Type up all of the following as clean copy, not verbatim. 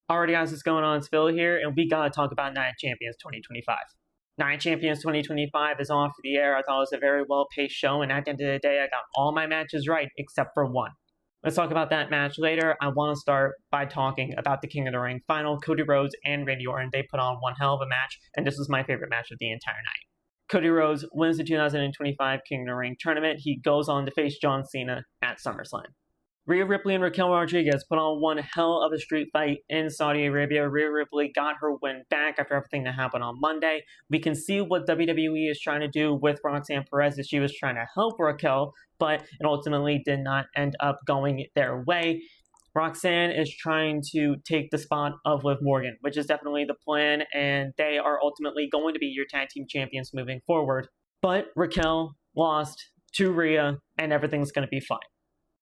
Alrighty guys, what's going on? It's Phil here, and we gotta talk about Night of Champions 2025. Night of Champions 2025 is off the air. I thought it was a very well-paced show, and at the end of the day, I got all my matches right, except for one. Let's talk about that match later. I want to start by talking about the King of the Ring final. Cody Rhodes and Randy Orton, they put on one hell of a match, and this was my favorite match of the entire night. Cody Rhodes wins the 2025 King of the Ring tournament. He goes on to face John Cena at SummerSlam. Rhea Ripley and Raquel Rodriguez put on one hell of a street fight in Saudi Arabia. Rhea Ripley got her win back after everything that happened on Monday. We can see what WWE is trying to do with Roxanne Perez, as she was trying to help Raquel, but it ultimately did not end up going their way. Roxanne is trying to take the spot of Liv Morgan, which is definitely the plan, and they are ultimately going to be your tag team champions moving forward. But Raquel lost to Rhea, and everything's going to be fine.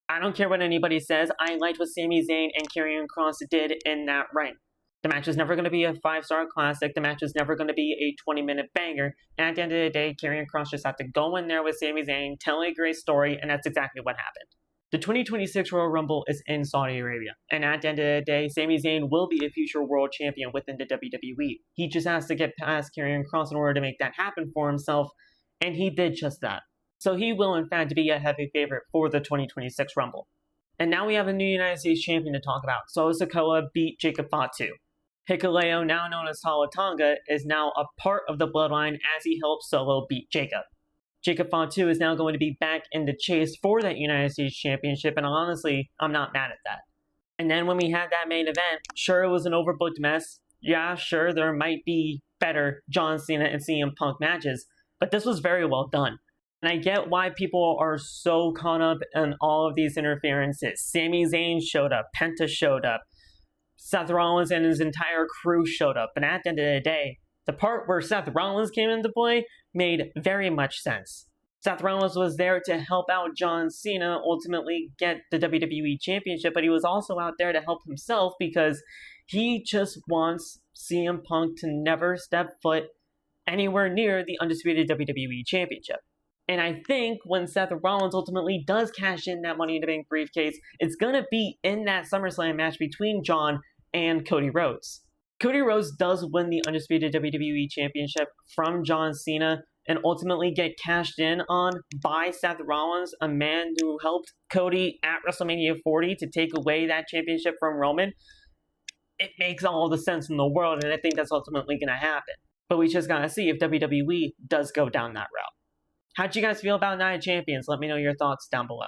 I don't care what anybody says. I liked what Sami Zayn and Keren did in that ring. The match is never going to be a 5-star classic. The match is never going to be a 20-minute banger. And at the end of the day, Keren just had to go in there with Sami Zayn, tell a great story, and that's exactly what happened. The 2026 Royal Rumble is in Saudi Arabia. And at the end of the day, Sami Zayn will be a future world champion within the WWE. He just has to get past Keren in order to make that happen for himself. And he did just that. So he will, in fact, be a heavy favorite for the 2026 Rumble. And now we have a new United States champion to talk about. Solo Sikoa beat Jacob Fatu. Hikuleo, now known as Tama Tonga, is now a part of the bloodline as he helped Solo beat Jacob. Jacob Fatu is now going to be back in the chase for that United States Championship, and honestly, I'm not mad at that. And then when we had that main event, sure, it was an overbooked mess. Yeah, sure, there might be better John Cena and CM Punk matches, but this was very well done. And I get why people are so caught up in all of these interferences. Sami Zayn showed up, Penta showed up, Seth Rollins and his entire crew showed up. And at the end of the day, the part where Seth Rollins came into play made very much sense. Seth Rollins was there to help out John Cena ultimately get the WWE Championship, but he was also out there to help himself because he just wants CM Punk to never step foot anywhere near the undisputed WWE Championship. And I think when Seth Rollins ultimately does cash in that Money in the Bank briefcase, it's going to be in that SummerSlam match between John and Cody Rhodes. Cody Rhodes does win the undisputed WWE Championship from John Cena and ultimately get cashed in on by Seth Rollins, a man who helped Cody at WrestleMania 40 to take away that championship from Roman. It makes all the sense in the world, and I think that's ultimately going to happen. But we just got to see if WWE does go down that route. How'd you guys feel about Night of Champions? Let me know your thoughts down below.